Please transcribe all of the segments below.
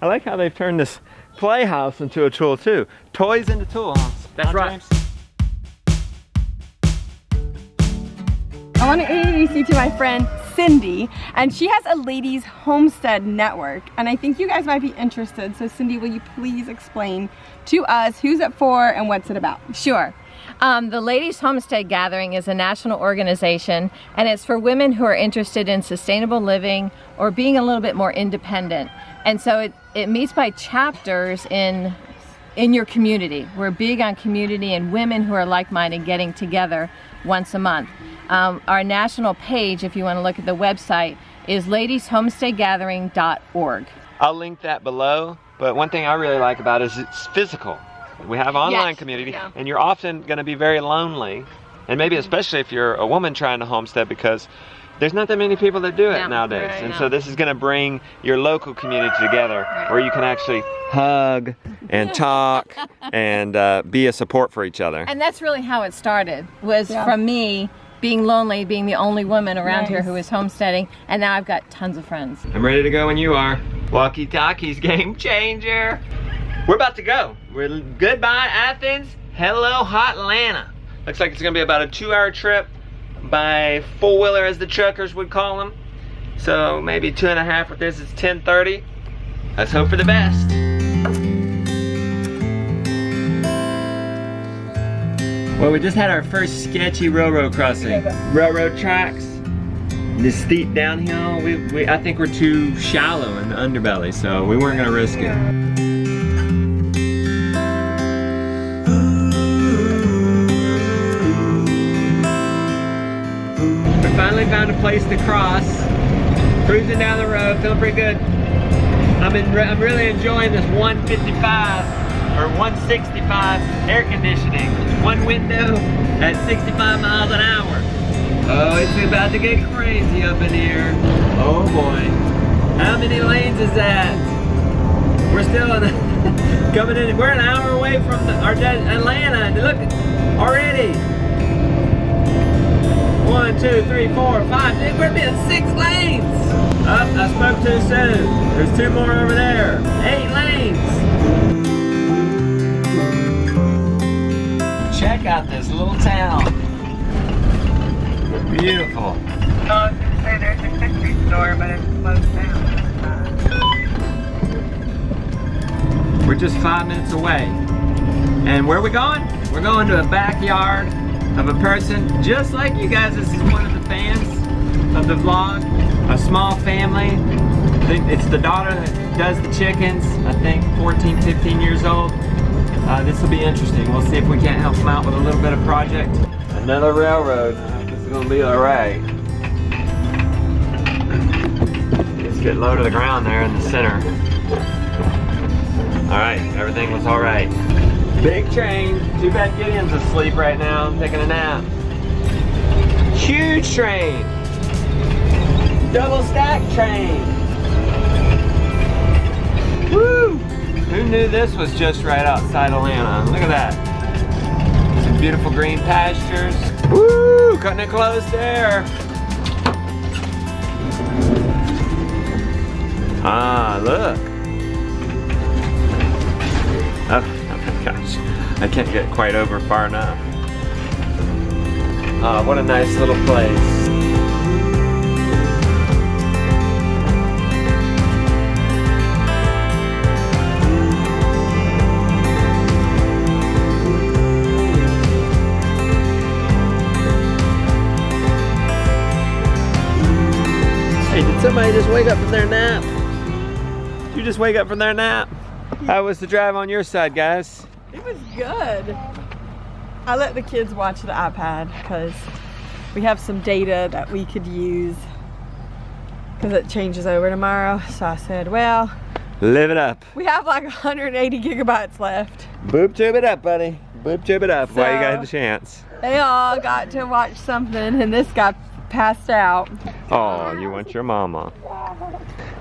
I like how they've turned this playhouse into a tool too. Toys into tool house. That's right. I want to introduce you to my friend Cindy, and she has a ladies homestead network, and I think you guys might be interested. So Cindy, will you please explain to us who's it for and what's it about? Sure. The Ladies Homestead Gathering is a national organization, and it's for women who are interested in sustainable living or being a little bit more independent. And so it meets by chapters in your community. We're big on community and women who are like-minded getting together once a month. Our national page, if you want to look at the website, is ladieshomesteadgathering.org. I'll link that below, but one thing I really like about it is it's physical. We have online community, and you're often going to be very lonely, and maybe especially if you're a woman trying to homestead, because there's not that many people that do it nowadays. And so this is going to bring your local community together where you can actually hug and talk and be a support for each other. And that's really how it started, was from me being lonely, being the only woman around here who was homesteading, and now I've got tons of friends. I'm ready to go when you are. Walkie-talkies, game changer. We're about to go. We're goodbye Athens, hello hotlanta. Looks like it's gonna be about a 2-hour trip by four-wheeler, as the truckers would call them. So maybe 2.5 with this is 10:30. Let's hope for the best. Well, we just had our first sketchy railroad crossing. Railroad tracks, this steep downhill. I think we're too shallow in the underbelly, so we weren't gonna risk it. We finally found a place to cross. Cruising down the road, feeling pretty good. I'm really enjoying this 155 or 165 air conditioning. One window at 65 miles an hour. Oh, it's about to get crazy up in here. Oh boy. How many lanes is that? We're still coming in. We're an hour away from Atlanta. And look, already. 1, 2, 3, 4, 5. Dude, we're being 6 lanes. Oh, I spoke too soon. There's 2 more over there. 8 lanes. Check out this little town. Beautiful. Oh, I was going to say there's a country store, but it's closed down. We're just 5 minutes away. And where are we going? We're going to a backyard of a person just like you guys. This is one of the fans of the vlog. A small family. I think it's the daughter that does the chickens. I think 14, 15 years old. This will be interesting. We'll see if we can't help them out with a little bit of project. Another railroad. This is going to be alright. Let's get low to the ground there in the center. Alright, everything was alright. Big train. Too bad Gideon's asleep right now, taking a nap. Huge train. Double stack train. Woo! Who knew this was just right outside Atlanta? Look at that. Some beautiful green pastures. Woo! Cutting it close there. Ah, look. Oh my gosh. I can't get quite over far enough. Ah, what a nice little place. Did somebody just wake up from their nap? Did you just wake up from their nap? How was the drive on your side, guys? It was good. I let the kids watch the iPad because we have some data that we could use because it changes over tomorrow. So I said, well, live it up. We have like 180 gigabytes left. Boob tube it up, buddy. Boob tube it up while you got the chance. They all got to watch something, and this guy passed out. Oh, you want your mama.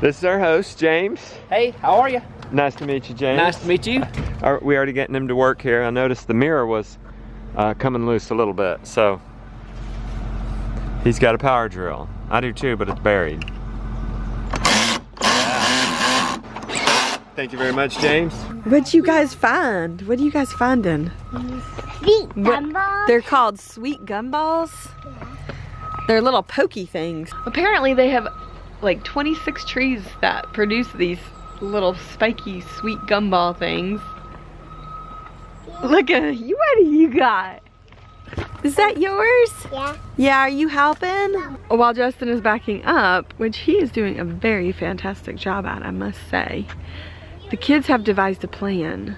This is our host, James. Hey, how are you? Nice to meet you, James. Nice to meet you. We're already getting him to work here. I noticed the mirror was coming loose a little bit, so he's got a power drill. I do too, but it's buried. Thank you very much, James. What'd you guys find? What are you guys finding? Sweet gumballs. They're called sweet gumballs. They're little pokey things. Apparently they have like 26 trees that produce these little spiky sweet gumball things. Look at you, what do you got? Is that yours? Yeah. Yeah, are you helping? While Justin is backing up, which he is doing a very fantastic job at, I must say, the kids have devised a plan.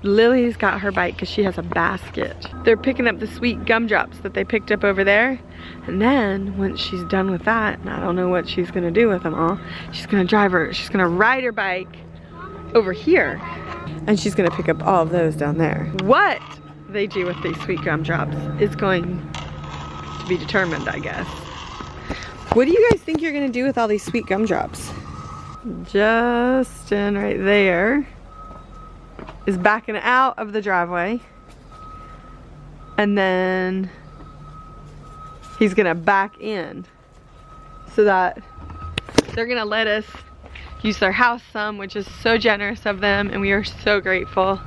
Lily's got her bike because she has a basket. They're picking up the sweet gumdrops that they picked up over there. And then once she's done with that, and I don't know what she's gonna do with them all, she's gonna ride her bike over here. And she's gonna pick up all of those down there. What they do with these sweet gumdrops is going to be determined, I guess. What do you guys think you're gonna do with all these sweet gumdrops? Justin right there is backing out of the driveway, and then he's gonna back in so that they're gonna let us use their house some, which is so generous of them, and we are so grateful.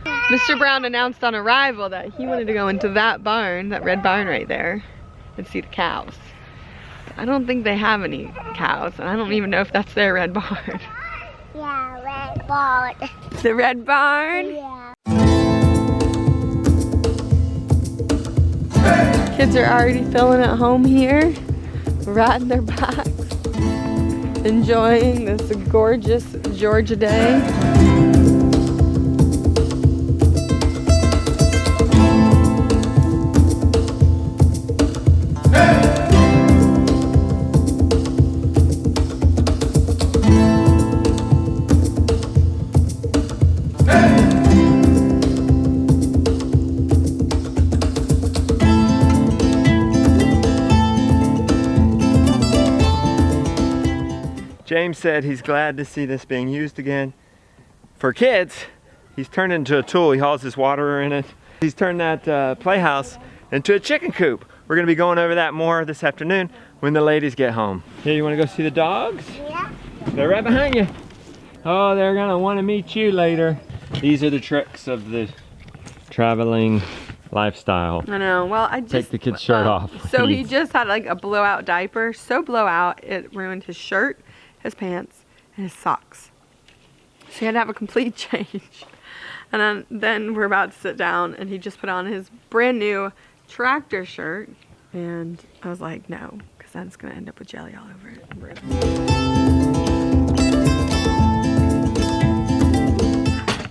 Mr. Brown announced on arrival that he wanted to go into that barn, that red barn right there, and see the cows. I don't think they have any cows, and I don't even know if that's their red barn. Yeah, red barn. The red barn? Yeah. Kids are already feeling at home here, riding their bikes, enjoying this gorgeous Georgia day. James said he's glad to see this being used again. For kids, he's turned it into a tool. He hauls his water in it. He's turned that Playhouse into a chicken coop. We're gonna be going over that more this afternoon when the ladies get home. Here, you wanna go see the dogs? Yeah. They're right behind you. Oh, they're gonna wanna meet you later. These are the tricks of the traveling lifestyle. I know, well, I just... Take the kid's shirt off. So he just had like a blowout diaper, so blowout it ruined his shirt, his pants, and his socks. So he had to have a complete change. And then we're about to sit down, and he just put on his brand new tractor shirt, and I was like, no, because then it's gonna end up with jelly all over it.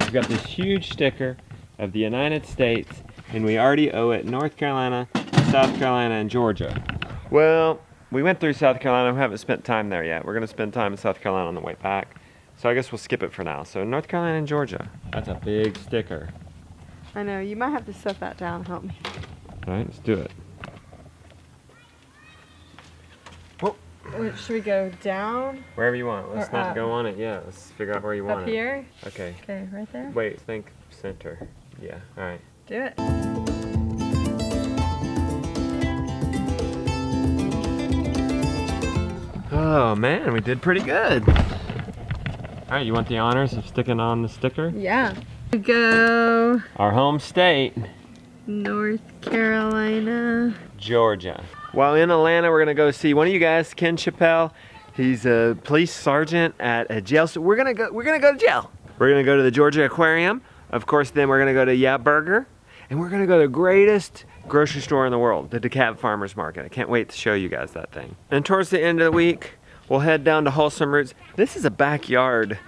We've got this huge sticker of the United States, and we already owe it North Carolina, South Carolina, and Georgia. Well, we went through South Carolina. We haven't spent time there yet. We're going to spend time in South Carolina on the way back. So I guess we'll skip it for now. So North Carolina and Georgia. That's a big sticker. I know, you might have to set that down and help me. All right, let's do it. Whoa. Should we go down? Wherever you want. Let's Or not up? go on it yet. Let's figure out where you want Up it. here? Okay. Okay, right there? Wait, think center. Yeah, all right. Do it. Oh man, we did pretty good. All right, you want the honors of sticking on the sticker? Yeah. We go Our home state, North Carolina. Georgia. While in Atlanta, we're gonna go see one of you guys, Ken Chappelle. He's a police sergeant at a jail. So we're gonna go to jail. We're gonna go to the Georgia Aquarium. Of course, then we're gonna go to Yeah Burger, and we're gonna go to the greatest grocery store in the world, the DeKalb Farmers Market. I can't wait to show you guys that thing. And towards the end of the week, we'll head down to Wholesome Roots. This is a backyard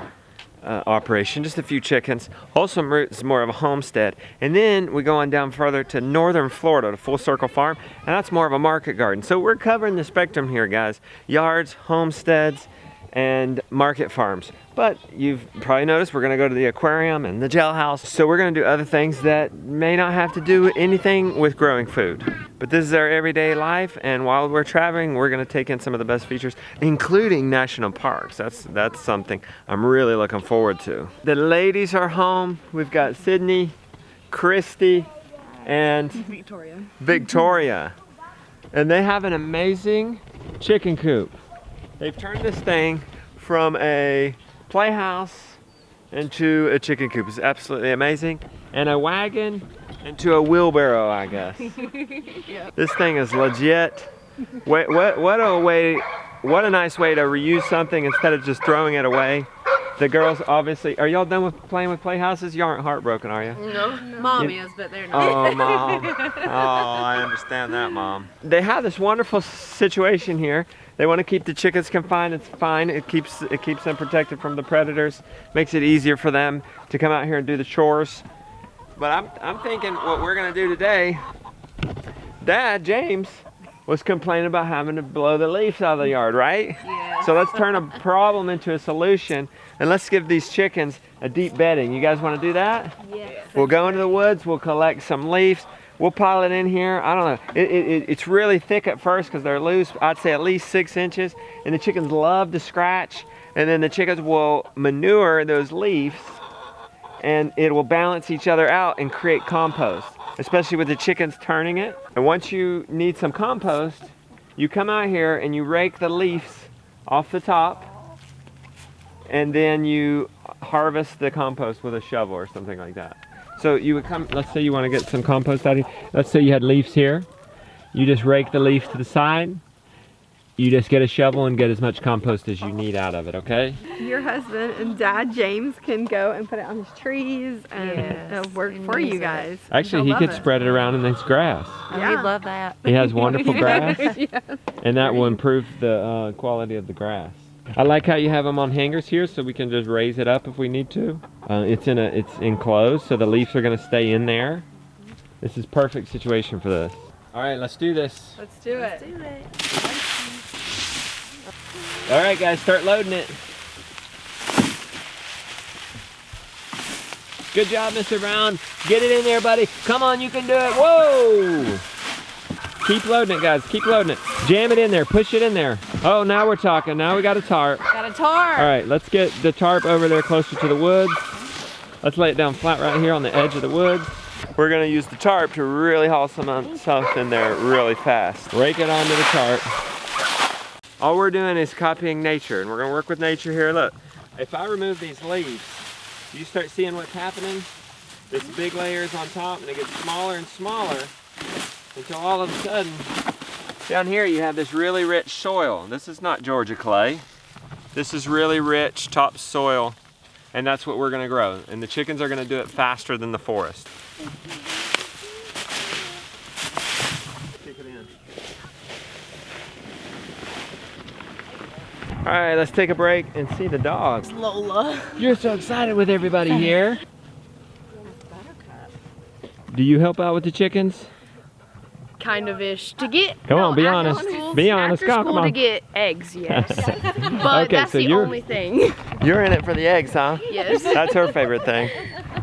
operation, just a few chickens. Wholesome Roots is more of a homestead. And then we go on down further to northern Florida, to Full Circle Farm, and that's more of a market garden. So we're covering the spectrum here, guys. Yards, homesteads, and market farms. But you've probably noticed we're gonna go to the aquarium and the jailhouse. So we're gonna do other things that may not have to do anything with growing food. But this is our everyday life, and while we're traveling, we're gonna take in some of the best features, including national parks. That's something I'm really looking forward to. The ladies are home. We've got Sydney, Christy, and Victoria. And they have an amazing chicken coop. They've turned this thing from a playhouse into a chicken coop. It's absolutely amazing. And a wagon into a wheelbarrow, I guess. Yep. This thing is legit. What a nice way to reuse something instead of just throwing it away. The girls obviously, are y'all done with playing with Playhouses? Y'all aren't heartbroken, are you? No, Mom is, but they're not. Oh, Mom. Oh, I understand that, Mom. They have this wonderful situation here. They want to keep the chickens confined. It's fine. It keeps them protected from the predators. Makes it easier for them to come out here and do the chores. But I'm thinking what we're gonna do today. Dad, James, was complaining about having to blow the leaves out of the yard, right? Yeah. So let's turn a problem into a solution, and let's give these chickens a deep bedding. You guys want to do that? Yes. We'll go into the woods. We'll collect some leaves. We'll pile it in here. I don't know. It's really thick at first because they're loose. I'd say at least 6 inches, and the chickens love to scratch. And then the chickens will manure those leaves, and it will balance each other out and create compost, especially with the chickens turning it. And once you need some compost, you come out here and you rake the leaves off the top, and then you harvest the compost with a shovel or something like that. So you would come, let's say you want to get some compost out of here. Let's say you had leaves here. You just rake the leaves to the side. You just get a shovel and get as much compost as you need out of it, okay? Your husband and Dad James can go and put it on his trees and it'll work for you guys. Actually, he They'll could love it. spread it around in this grass. Yeah. We love that. He has wonderful grass, Yes. and that will improve the quality of the grass. I like how you have them on hangers here, so we can just raise it up if we need to. It's enclosed, so the leaves are going to stay in there. This is perfect situation for this. All right, let's do this. Let's do it. All right, guys, start loading it. Good job, Mr. Brown. Get it in there, buddy. Come on, you can do it. Whoa! Keep loading it, guys. Keep loading it. Jam it in there. Push it in there. Oh, now we're talking. Now we got a tarp. Got a tarp. All right, let's get the tarp over there closer to the woods. Let's lay it down flat right here on the edge of the woods. We're gonna use the tarp to really haul some stuff in there really fast. Rake it onto the tarp. All we're doing is copying nature, and we're gonna work with nature here. Look, if I remove these leaves, you start seeing what's happening? This big layer is on top, and it gets smaller and smaller until all of a sudden, down here you have this really rich soil. This is not Georgia clay. This is really rich topsoil, and that's what we're gonna grow. And the chickens are gonna do it faster than the forest. Kick it in. All right, let's take a break and see the dogs. Lola. You're so excited with everybody here. Do you help out with the chickens? Kind of ish. To get. Come on, be honest. Be honest. After Come school on. to get eggs, yes. But Okay, that's so the you're- only thing. You're in it for the eggs, huh? Yes. That's her favorite thing.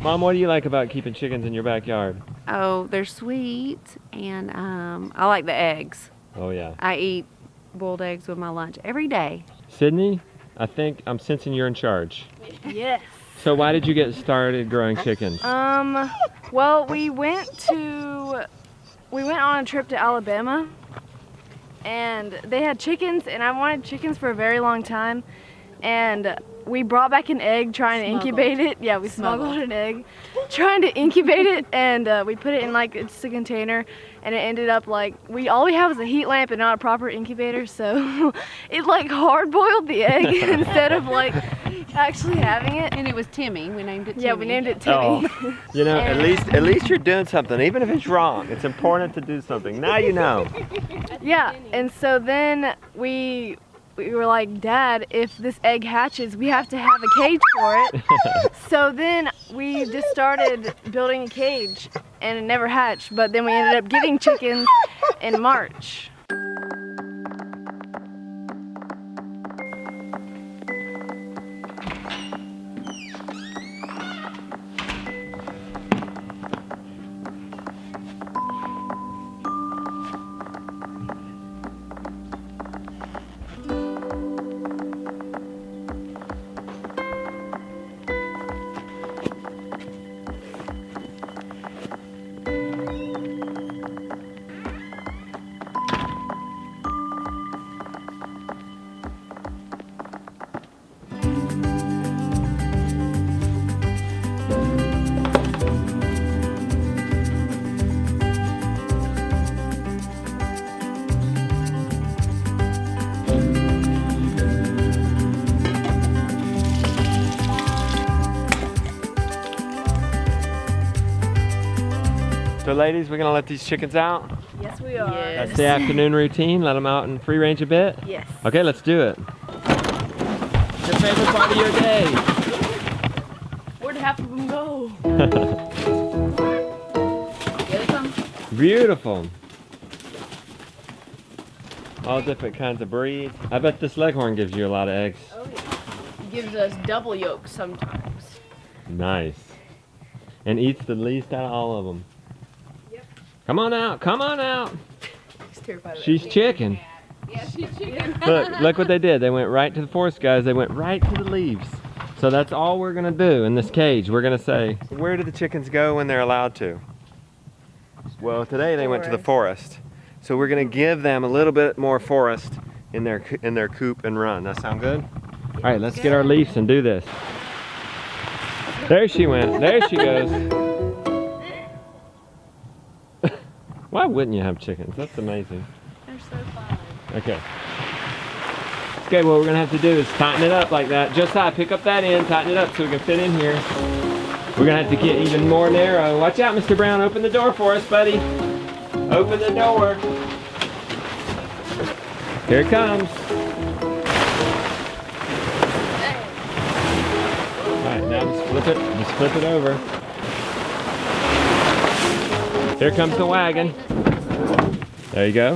Mom, what do you like about keeping chickens in your backyard? Oh, they're sweet, and I like the eggs. Oh, yeah. I eat boiled eggs with my lunch every day. Sydney, I think I'm sensing you're in charge. Yes. So why did you get started growing chickens? Well, we went on a trip to Alabama, and they had chickens, and I wanted chickens for a very long time, and we brought back an egg trying to incubate it. Yeah, we smuggled an egg trying to incubate it, and we put it in like just a container, and it ended up like all we had was a heat lamp and not a proper incubator, so it like hard boiled the egg instead of like actually having it. And it was Timmy. We named it Timmy. Yeah, we named it Timmy. Oh, you know, at least you're doing something, even if it's wrong. It's important to do something. Now you know. Yeah, and so then we were like, Dad, if this egg hatches, we have to have a cage for it. So then we just started building a cage, and it never hatched, but then we ended up getting chickens in March. So ladies, we're gonna let these chickens out. Yes, we are. That's the afternoon routine. Let them out in free range a bit. Yes. Okay, let's do it. Your favorite part of your day. Where'd half of them go? Beautiful. All different kinds of breeds. I bet this leghorn gives you a lot of eggs. Oh yeah. He gives us double yolks sometimes. Nice. And eats the least out of all of them. Yep. Come on out, come on out. He's terrified of She's chicken. Yeah, she's chicken. Look what they did. They went right to the forest, guys. They went right to the leaves. So that's all we're gonna do in this cage. We're gonna say, where do the chickens go when they're allowed to? Well, today they went to the forest. So we're gonna give them a little bit more forest in their coop and run. That sound good? All right, let's get our leaves and do this. There she went. There she goes. Why wouldn't you have chickens? That's amazing. They're so fun. Okay. Okay, what we're gonna have to do is tighten it up like that. Josiah, pick up that end, tighten it up so we can fit in here. We're gonna have to get even more narrow. Watch out, Mr. Brown. Open the door for us, buddy. Open the door. Here it comes. Alright, now just flip it. Just flip it over. Here comes the wagon. There you go.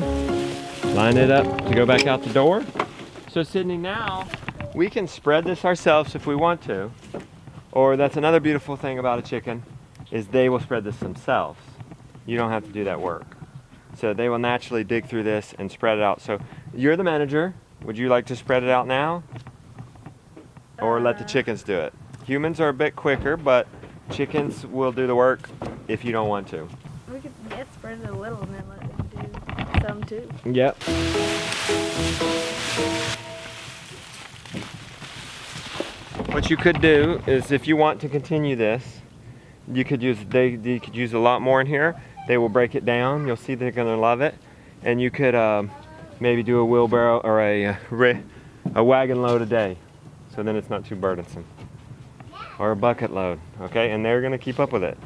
Line it up to go back out the door. So Sydney, now we can spread this ourselves if we want to. Or that's another beautiful thing about a chicken, is they will spread this themselves. You don't have to do that work. So they will naturally dig through this and spread it out. So you're the manager. Would you like to spread it out now? Or let the chickens do it? Humans are a bit quicker, but chickens will do the work if you don't want to. We could spread it a little and then let them do some too. Yep. What you could do is, if you want to continue this, you could use they could use a lot more in here. They will break it down. You'll see they're gonna love it, and you could maybe do a wheelbarrow or a wagon load a day, so then it's not too burdensome, or a bucket load. Okay, and they're gonna keep up with it.